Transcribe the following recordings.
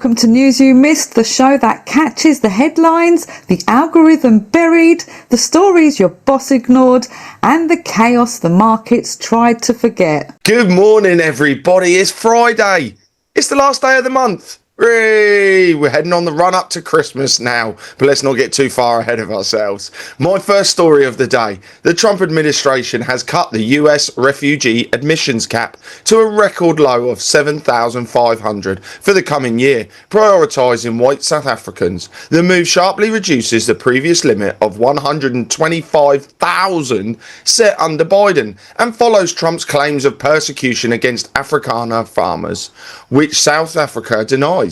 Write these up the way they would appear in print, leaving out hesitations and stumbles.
Welcome to News You Missed, the show that catches the headlines, the algorithm buried, the stories your boss ignored, and the chaos the markets tried to forget. Good morning, everybody. It's Friday. It's the last day of the month. Hooray! We're heading on the run up to Christmas now, but let's not get too far ahead of ourselves. My first story of the day. The Trump administration has cut the US refugee admissions cap to a record low of 7,500 for the coming year, prioritising white South Africans. The move sharply reduces the previous limit of 125,000 set under Biden and follows Trump's claims of persecution against Afrikaner farmers, which South Africa denies.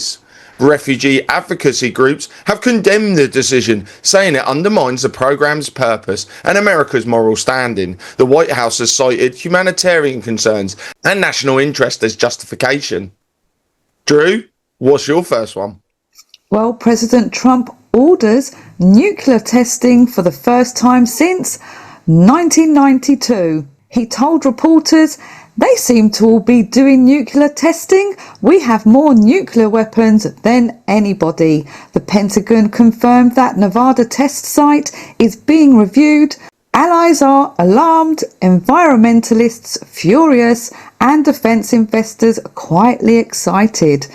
Refugee advocacy groups have condemned the decision, saying it undermines the programme's purpose and America's moral standing. The White House has cited humanitarian concerns and national interest as justification. Drew, what's your first one? Well, President Trump orders nuclear testing for the first time since 1992. He told reporters, "They seem to all be doing nuclear testing. We have more nuclear weapons than anybody." The Pentagon confirmed that Nevada test site is being reviewed. Allies are alarmed, environmentalists furious, and defence investors quietly excited.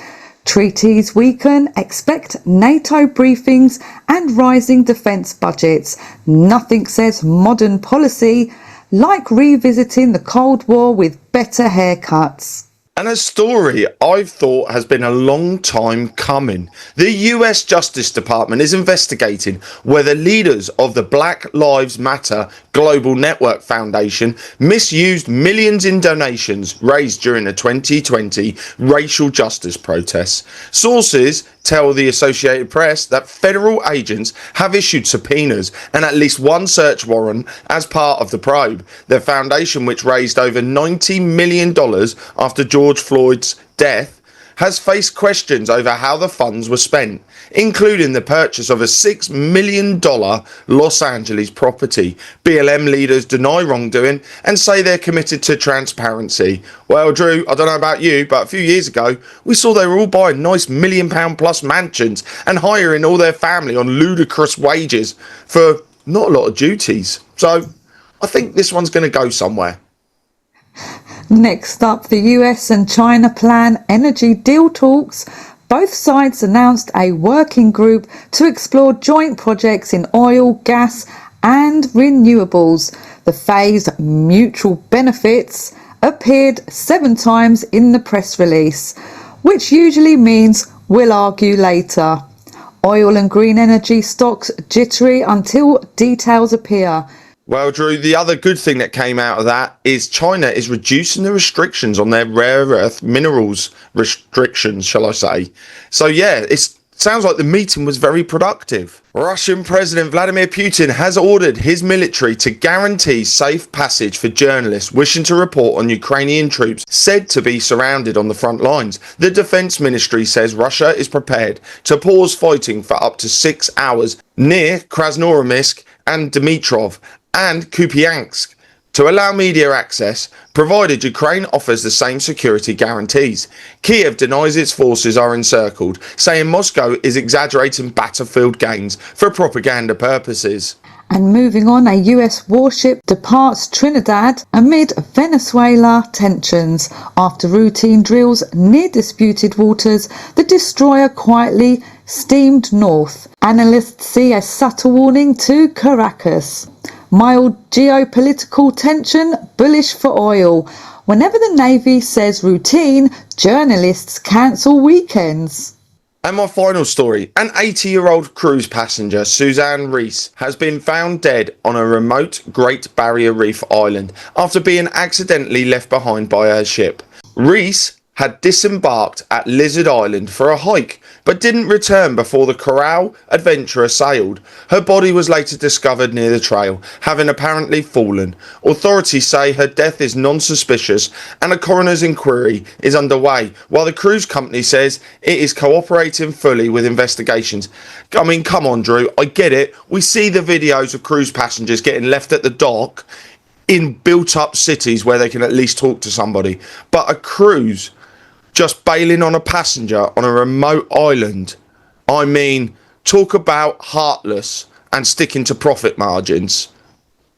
Treaties weaken, expect NATO briefings and rising defence budgets. Nothing says modern policy like revisiting the Cold War with better haircuts. And a story I've thought has been a long time coming. The US Justice Department is investigating whether leaders of the Black Lives Matter Global Network Foundation misused millions in donations raised during the 2020 racial justice protests. Sources tell the Associated Press that federal agents have issued subpoenas and at least one search warrant as part of the probe. The foundation, which raised over $90 million after George Floyd's death, has faced questions over how the funds were spent, including the purchase of a $6 million Los Angeles property. BLM leaders deny wrongdoing and say they're committed to transparency. Well, Drew, I don't know about you, but a few years ago, we saw they were all buying nice £1 million plus mansions and hiring all their family on ludicrous wages for not a lot of duties. So I think this one's going to go somewhere. Next up, the US and China plan energy deal talks. Both sides announced a working group to explore joint projects in oil, gas and renewables. The phrase mutual benefits appeared 7 times in the press release, which usually means we'll argue later. Oil and green energy stocks jittery until details appear. Well, Drew, the other good thing that came out of that is China is reducing the restrictions on their rare earth minerals restrictions, shall I say. So, yeah, it sounds like the meeting was very productive. Russian President Vladimir Putin has ordered his military to guarantee safe passage for journalists wishing to report on Ukrainian troops said to be surrounded on the front lines. The Defense Ministry says Russia is prepared to pause fighting for up to 6 hours near Krasnoyarsk and Dmitrov and Kupiansk to allow media access, provided Ukraine offers the same security guarantees. Kiev denies its forces are encircled, saying Moscow is exaggerating battlefield gains for propaganda purposes. And moving on, a US warship departs Trinidad amid Venezuela tensions. After routine drills near disputed waters, the destroyer quietly steamed north. Analysts see a subtle warning to Caracas. Mild geopolitical tension, bullish for oil. Whenever the Navy says routine, journalists cancel weekends. And my final story, an 80-year-old cruise passenger, Suzanne Reese, has been found dead on a remote Great Barrier Reef island after being accidentally left behind by her ship. Reese had disembarked at Lizard Island for a hike, but didn't return before the Coral adventurer sailed. Her body was later discovered near the trail, having apparently fallen. Authorities say her death is non-suspicious and a coroner's inquiry is underway, while the cruise company says it is cooperating fully with investigations. I mean, come on, Drew, I get it. We see the videos of cruise passengers getting left at the dock in built-up cities where they can at least talk to somebody. But a cruise, just bailing on a passenger on a remote island. I mean, talk about heartless and sticking to profit margins.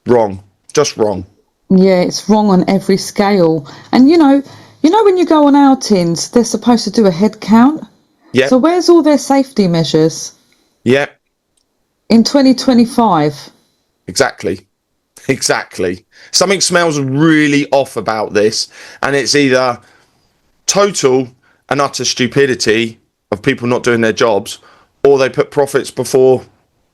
Wrong. Just wrong. Yeah, it's wrong on every scale. And when you go on outings, they're supposed to do a head count. Yep. So where's all their safety measures Yep. in 2025? Exactly. Something smells really off about this, and it's either total and utter stupidity of people not doing their jobs, or they put profits before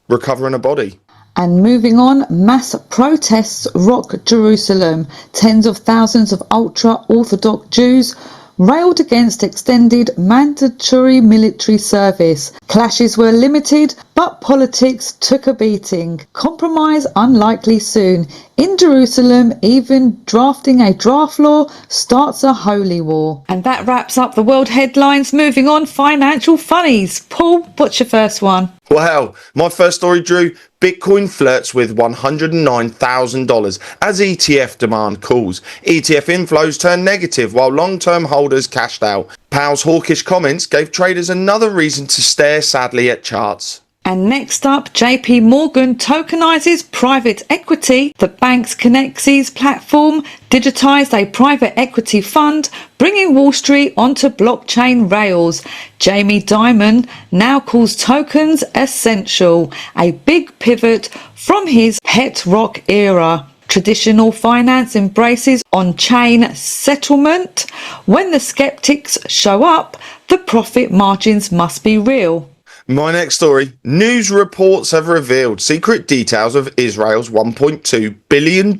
recovering a body. And moving on, mass protests rock Jerusalem. Tens of thousands of ultra-Orthodox Jews railed against extended mandatory military service. Clashes were limited, but politics took a beating. Compromise unlikely soon. In Jerusalem, even drafting a draft law starts a holy war. And that wraps up the world headlines. Moving on, financial funnies. Paul, what's your first one? Well, my first story, Drew, Bitcoin flirts with $109,000 as ETF demand cools. ETF inflows turned negative while long-term holders cashed out. Powell's hawkish comments gave traders another reason to stare sadly at charts. And next up, JP Morgan tokenizes private equity. The bank's Connexes platform digitized a private equity fund, bringing Wall Street onto blockchain rails. Jamie Dimon now calls tokens essential, a big pivot from his het rock era. Traditional finance embraces on-chain settlement. When the skeptics show up, the profit margins must be real. My next story, news reports have revealed secret details of Israel's $1.2 billion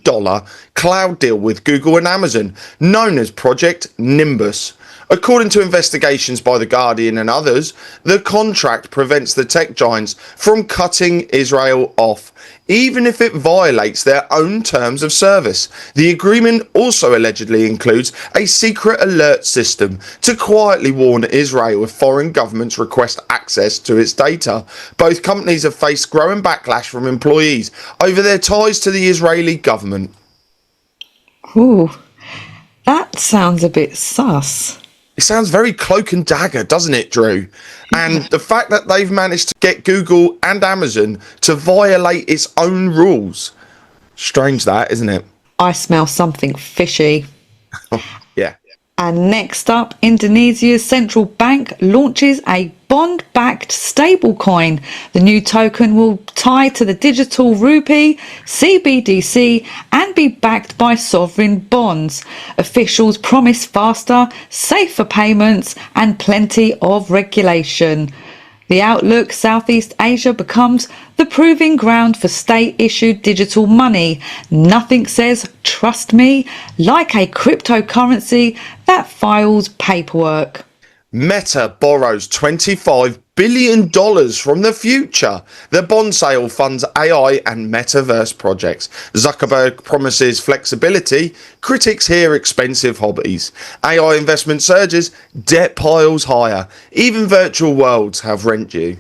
cloud deal with Google and Amazon, known as Project Nimbus. According to investigations by The Guardian and others, the contract prevents the tech giants from cutting Israel off, even if it violates their own terms of service. The agreement also allegedly includes a secret alert system to quietly warn Israel if foreign governments request access to its data. Both companies have faced growing backlash from employees over their ties to the Israeli government. Ooh, that sounds a bit sus. It sounds very cloak and dagger, doesn't it, Drew? And the fact that they've managed to get Google and Amazon to violate its own rules. Strange that, isn't it? I smell something fishy. Yeah. And next up, Indonesia's central bank launches a bond-backed stablecoin. The new token will tie to the digital rupee, CBDC, and be backed by sovereign bonds. Officials promise faster, safer payments and plenty of regulation. The outlook, Southeast Asia becomes the proving ground for state-issued digital money. Nothing says, trust me, like a cryptocurrency that files paperwork. Meta borrows $25 billion from the future. The bond sale funds AI and metaverse projects. Zuckerberg promises flexibility. Critics hear expensive hobbies. AI investment surges. Debt piles higher. Even virtual worlds have rent due.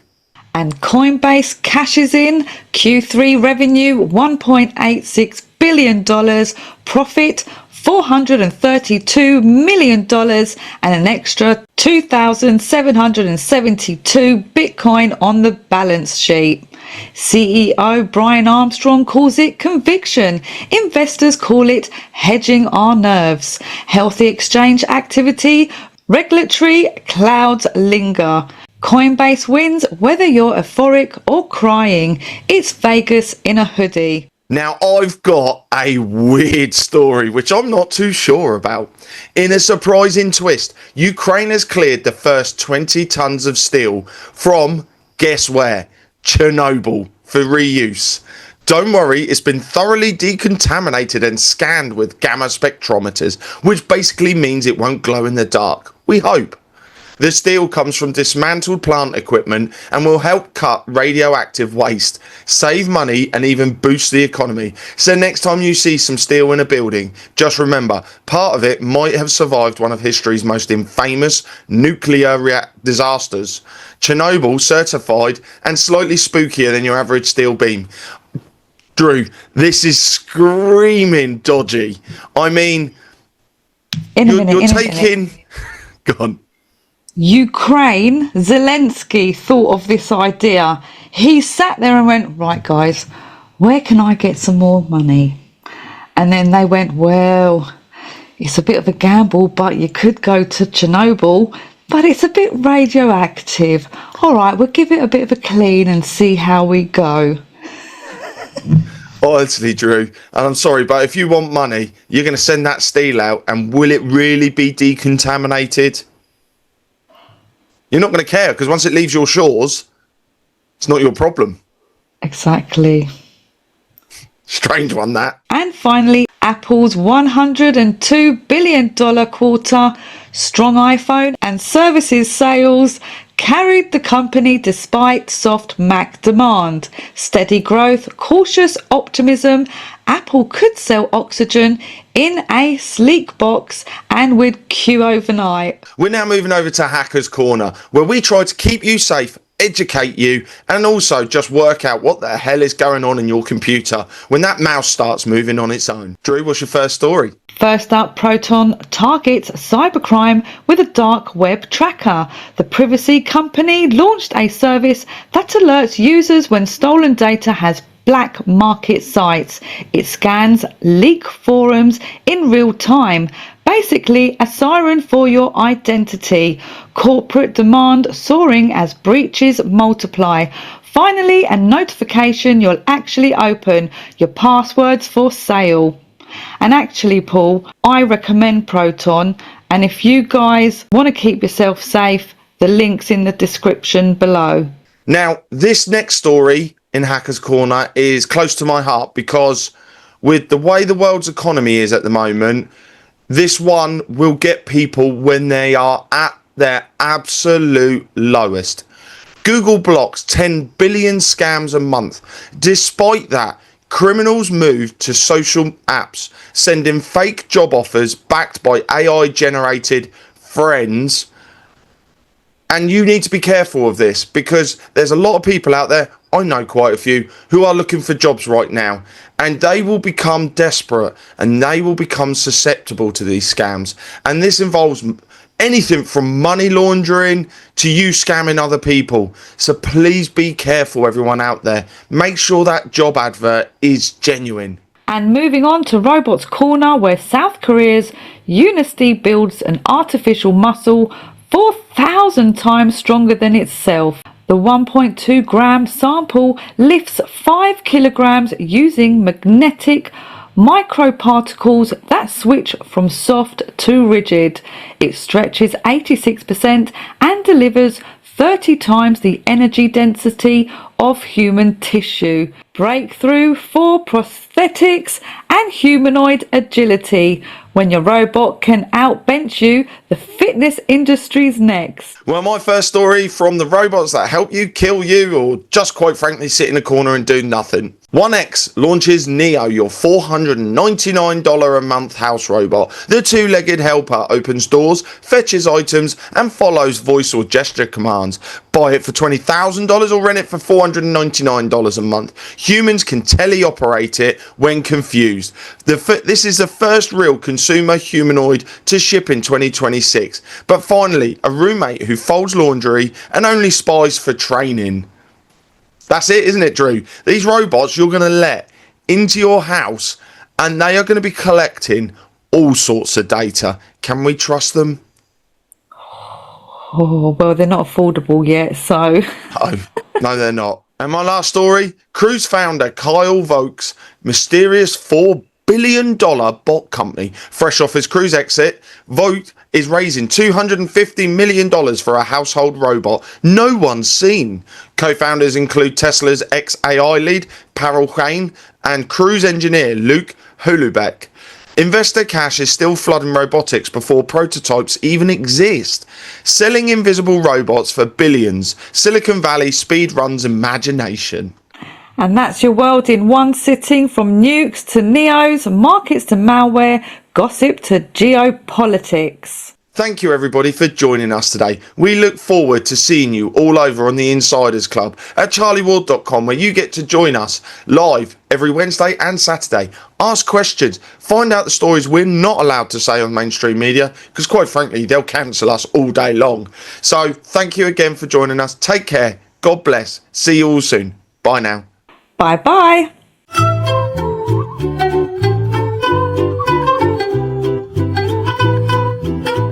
And Coinbase cashes in. Q3 revenue $1.86 billion. Profit $432 million and an extra 2,772 Bitcoin on the balance sheet. CEO Brian Armstrong calls it conviction. Investors call it hedging our nerves. Healthy exchange activity, regulatory clouds linger. Coinbase wins whether you're euphoric or crying. It's Vegas in a hoodie. Now, I've got a weird story, which I'm not too sure about. In a surprising twist, Ukraine has cleared the first 20 tons of steel from, guess where? Chernobyl, for reuse. Don't worry, it's been thoroughly decontaminated and scanned with gamma spectrometers, which basically means it won't glow in the dark. We hope. The steel comes from dismantled plant equipment and will help cut radioactive waste, save money and even boost the economy. So next time you see some steel in a building, just remember, part of it might have survived one of history's most infamous nuclear disasters. Chernobyl certified and slightly spookier than your average steel beam. Drew, this is screaming dodgy. I mean, you're taking... Go on. Ukraine, Zelensky thought of this idea. He sat there and went, right guys, where can I get some more money? And then they went, well, it's a bit of a gamble, but you could go to Chernobyl, but it's a bit radioactive. All right, we'll give it a bit of a clean and see how we go. Honestly, Drew, and I'm sorry, but if you want money, you're going to send that steel out, and will it really be decontaminated? You're not going to care, because once it leaves your shores, it's not your problem. Exactly. Strange one, that. And finally, Apple's $102 billion quarter strong iPhone and services sales carried the company despite soft Mac demand. Steady growth, cautious optimism. Apple could sell oxygen in a sleek box and would queue overnight. We're now moving over to Hackers Corner, where we try to keep you safe, educate you, and also just work out what the hell is going on in your computer when that mouse starts moving on its own. Drew, what's your first story? First up, Proton targets cybercrime with a dark web tracker. The privacy company launched a service that alerts users when stolen data has black market sites. It scans leak forums in real time. Basically, a siren for your identity. Corporate demand soaring as breaches multiply. Finally, a notification you'll actually open your passwords for sale. And actually, Paul, I recommend Proton. And if you guys want to keep yourself safe, the link's in the description below. Now, this next story in Hackers Corner is close to my heart because with the way the world's economy is at the moment, this one will get people when they are at their absolute lowest. Google blocks 10 billion scams a month. Despite that, criminals move to social apps, sending fake job offers backed by AI-generated friends. And you need to be careful of this because there's a lot of people out there, I know quite a few, who are looking for jobs right now. And they will become desperate and they will become susceptible to these scams. And this involves anything from money laundering to you scamming other people. So please be careful, everyone out there. Make sure that job advert is genuine. And moving on to Robots Corner, where South Korea's Unisty builds an artificial muscle 4,000 times stronger than itself. The 1.2 gram sample lifts 5 kilograms using magnetic microparticles that switch from soft to rigid. It stretches 86% and delivers 30 times the energy density of human tissue. Breakthrough for prosthetics and humanoid agility. When your robot can outbench you, the fitness industry's next. Well, my first story from the robots that help you, kill you, or just quite frankly sit in a corner and do nothing. 1X launches Neo, your $499 a month house robot. The two-legged helper opens doors, fetches items, and follows voice or gesture commands. Buy it for $20,000 or rent it for $499 a month. Humans can teleoperate it when confused. This is the first real consumer humanoid to ship in 2026. But finally, a roommate who folds laundry and only spies for training. That's it, isn't it, Drew? These robots you're going to let into your house and they are going to be collecting all sorts of data. Can we trust them? Oh, well, they're not affordable yet, so... No, they're not. And my last story, Cruise founder Kyle Vogel's mysterious $4 billion bot company. Fresh off his cruise exit, Vogel is raising $250 million for a household robot no one's seen. Co-founders include Tesla's ex-AI lead, Parul Kane, and cruise engineer Luke Hulubeck. Investor cash is still flooding robotics before prototypes even exist. Selling invisible robots for billions. Silicon Valley speedruns imagination. And that's your world in one sitting, from nukes to neos, markets to malware, gossip to geopolitics. Thank you everybody for joining us today. We look forward to seeing you all over on the Insiders Club at charlieward.com, where you get to join us live every Wednesday and Saturday. Ask questions, find out the stories we're not allowed to say on mainstream media, because quite frankly, they'll cancel us all day long. So thank you again for joining us. Take care. God bless. See you all soon. Bye now. Bye bye.